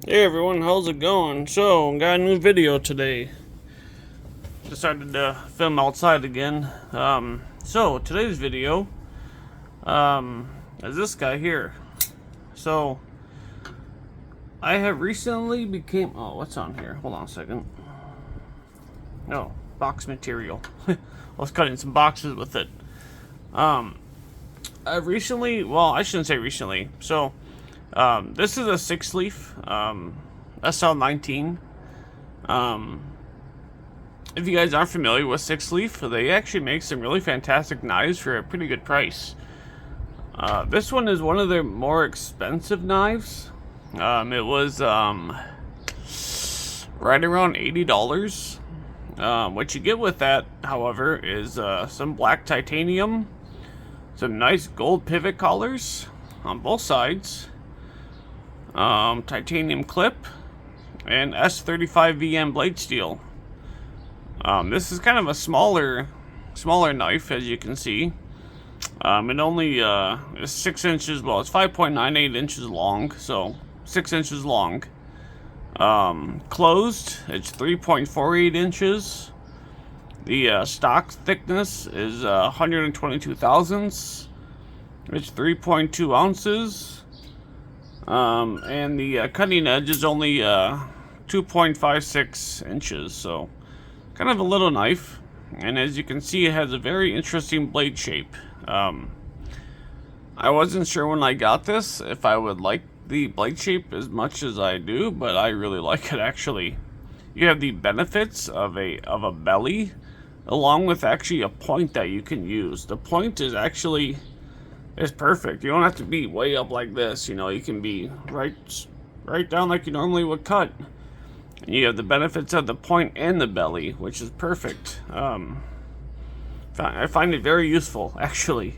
Hey everyone, how's it going? So, got a new video today. Decided to film outside again. So today's video, is this guy here. So, I have recently became, oh, what's on here? Hold on a second. No, box material. I was cutting some boxes with it. I've recently, well, I shouldn't say recently. So, this is a Sixleaf, sl-19. If you guys aren't familiar with Sixleaf, they actually make some really fantastic knives for a pretty good price. This one is one of their more expensive knives. It was right around $80. What you get with that, however, is some black titanium, some nice gold pivot collars on both sides, titanium clip, and S35VM blade steel. This is kind of a smaller knife, as you can see. It only is 6 inches, well, it's 5.98 inches long, so 6 inches long. Closed, it's 3.48 inches. The stock thickness is 122 thousandths. It's 3.2 ounces. And the cutting edge is only 2.56 inches, so kind of a little knife. And as you can see, it has a very interesting blade shape. I wasn't sure when I got this if I would like the blade shape as much as I do, but I really like it actually. You have the benefits of a belly, along with actually a point that you can use. The point is actually perfect. You don't have to be way up like this, you know, you can be right down like you normally would cut. And you have the benefits of the point and the belly, which is perfect. I find it very useful, actually.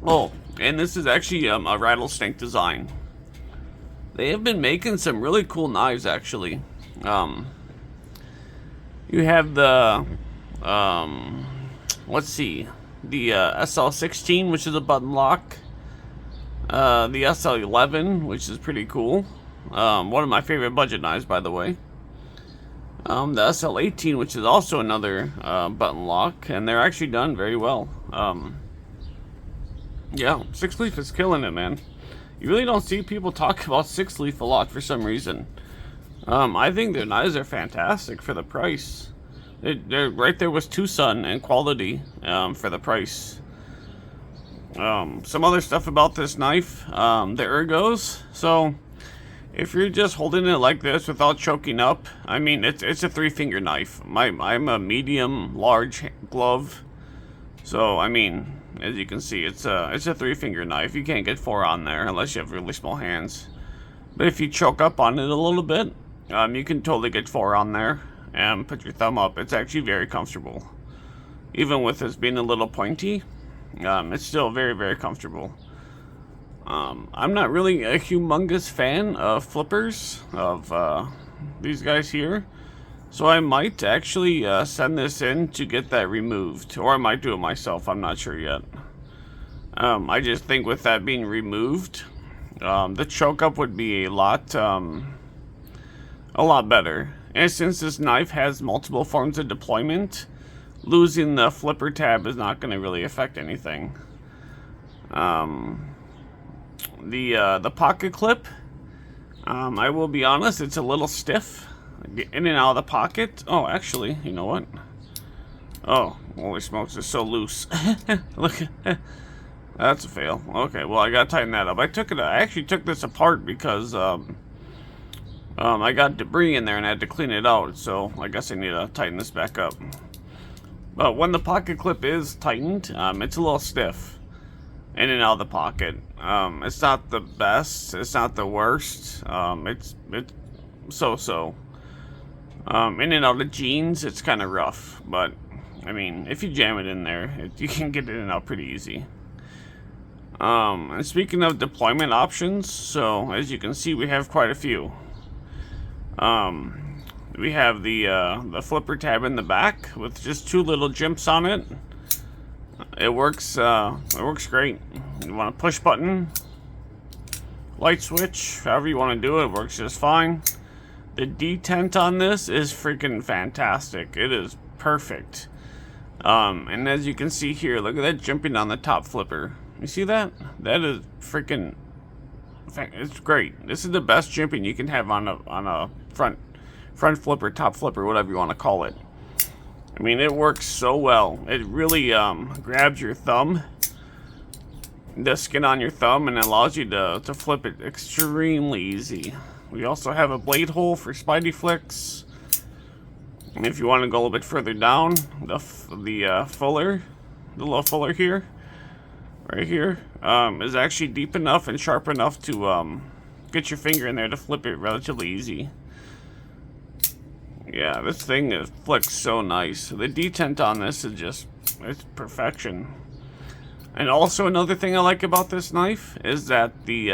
Oh, and this is actually a rattlesnake design. They have been making some really cool knives, actually. You have the, let's see, the sl-19, which is a button lock. The sl-11, which is pretty cool. One of my favorite budget knives, by the way. The sl-18, which is also another button lock, and they're actually done very well. Yeah, Sixleaf is killing it, man. You really don't see people talk about Sixleaf a lot for some reason. I think their knives are fantastic for the price. They're right there with Tucson and quality for the price. Some other stuff about this knife, the ergos. So, if you're just holding it like this without choking up, I mean, it's a 3-finger knife. I'm a medium large glove, so I mean, as you can see, it's a 3-finger knife. You can't get 4 on there unless you have really small hands. But if you choke up on it a little bit, you can totally get 4 on there and put your thumb up. It's actually very comfortable, even with this being a little pointy. It's still very, very comfortable. I'm not really a humongous fan of flippers, of these guys here. So I might actually send this in to get that removed. Or I might do it myself, I'm not sure yet. I just think with that being removed, the choke up would be a lot better. And since this knife has multiple forms of deployment, losing the flipper tab is not going to really affect anything. The pocket clip, I will be honest, it's a little stiff. In and out of the pocket. Oh, actually, you know what? Oh, holy smokes, it's so loose. Look, that's a fail. Okay, well, I gotta tighten that up. I actually took this apart because I got debris in there and I had to clean it out. So I guess I need to tighten this back up. But when the pocket clip is tightened, it's a little stiff in and out of the pocket. It's not the best. It's not the worst. It's so-so. In and out of jeans, it's kind of rough. But, I mean, if you jam it in there, you can get it in and out pretty easy. And speaking of deployment options, so as you can see, we have quite a few. We have the flipper tab in the back with just 2 little jimps on it. It works great. You want a push button, light switch, however you want to do it, works just fine. The detent on this is freaking fantastic. It is perfect. And as you can see here, look at that jumping on the top flipper. You see that? That is freaking, it's great. This is the best jumping you can have on a front flipper, top flipper, whatever you want to call it. I mean, it works so well. It really grabs your thumb, the skin on your thumb, and allows you to flip it extremely easy. We also have a blade hole for Spidey flicks. And if you want to go a little bit further down, the fuller, the little fuller here, right here, is actually deep enough and sharp enough to get your finger in there to flip it relatively easy. Yeah, this thing flicks so nice. The detent on this is just, it's perfection. And also another thing I like about this knife is that the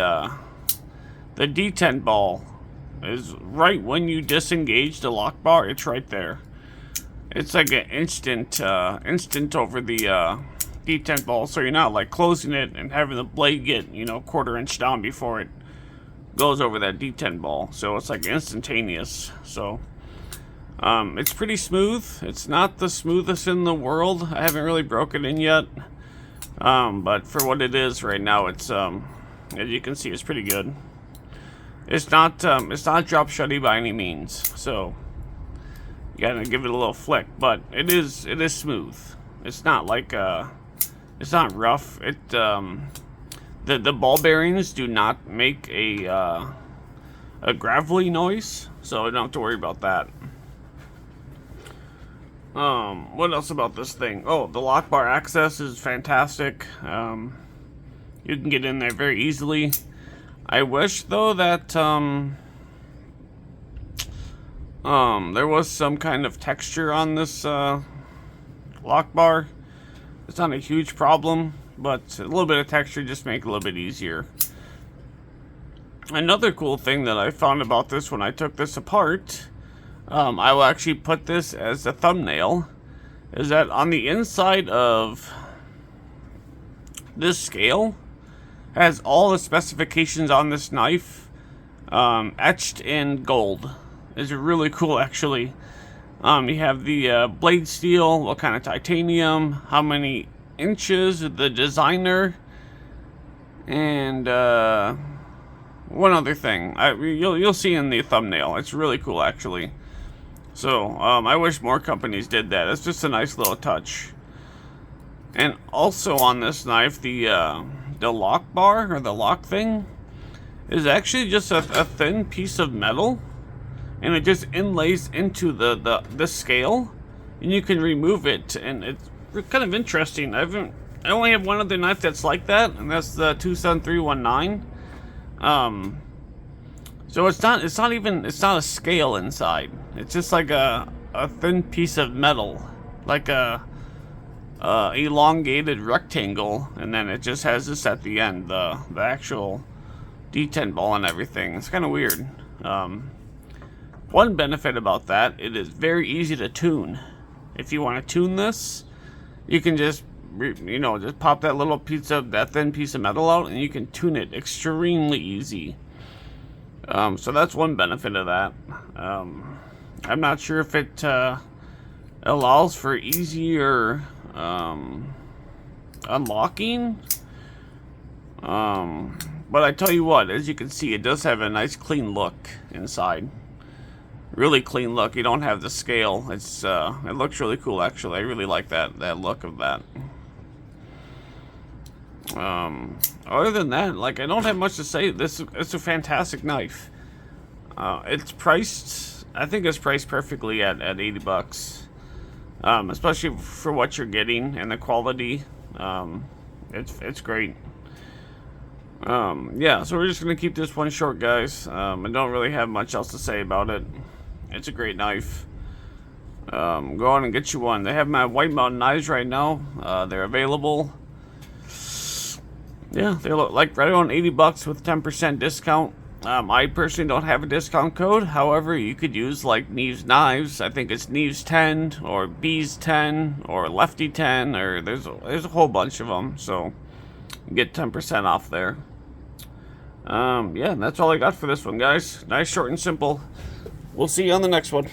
detent ball is right when you disengage the lock bar. It's right there. It's like an instant over the detent ball, so you're not like closing it and having the blade get, you know, quarter-inch down before it goes over that detent ball. So it's like instantaneous. So it's pretty smooth. It's not the smoothest in the world. I haven't really broken it in yet. But for what it is right now, it's as you can see, it's pretty good. It's not drop shutty by any means. So you gotta give it a little flick, but it is smooth. It's not like it's not rough. It the ball bearings do not make a gravelly noise, so I don't have to worry about that. What else about this thing? Oh, the lock bar access is fantastic. You can get in there very easily. I wish though that there was some kind of texture on this lock bar. It's not a huge problem, but a little bit of texture just make it a little bit easier. Another cool thing that I found about this when I took this apart, I will actually put this as a thumbnail, is that on the inside of this scale has all the specifications on this knife etched in gold. It's really cool, actually. You have the blade steel, what kind of titanium, how many inches, the designer, and one other thing. You'll see in the thumbnail. It's really cool, actually. So I wish more companies did that. It's just a nice little touch. And also on this knife, the lock bar, or the lock thing, is actually just a thin piece of metal, and it just inlays into the scale, and you can remove it, and it's kind of interesting. I only have one other knife that's like that, and that's the 27319. So it's not a scale inside. It's just like a thin piece of metal, like a elongated rectangle, and then it just has this at the end, the actual detent ball and everything. It's kind of weird. One benefit about that, it is very easy to tune. If you want to tune this, you can just just pop that little piece of that thin piece of metal out, and you can tune it extremely easy. So that's one benefit of that. I'm not sure if it allows for easier unlocking, but I tell you what, as you can see, it does have a nice clean look inside. Really clean look. You don't have the scale. It's it looks really cool, actually. I really like that look of that. Other than that, like, I don't have much to say. It's a fantastic knife. It's priced, I think it's priced perfectly at 80 bucks. Especially for what you're getting and the quality. It's great. Yeah, so we're just gonna keep this one short, guys. I don't really have much else to say about it. It's a great knife. Go on and get you one. They have my White Mountain knives right now. They're available. Yeah, they look like right around 80 bucks with 10% discount. I personally don't have a discount code. However, you could use like Neves Knives. I think it's Neves 10 or Bees 10 or Lefty 10, or there's a whole bunch of them. So you get 10% off there. Yeah, that's all I got for this one, guys. Nice, short, and simple. We'll see you on the next one.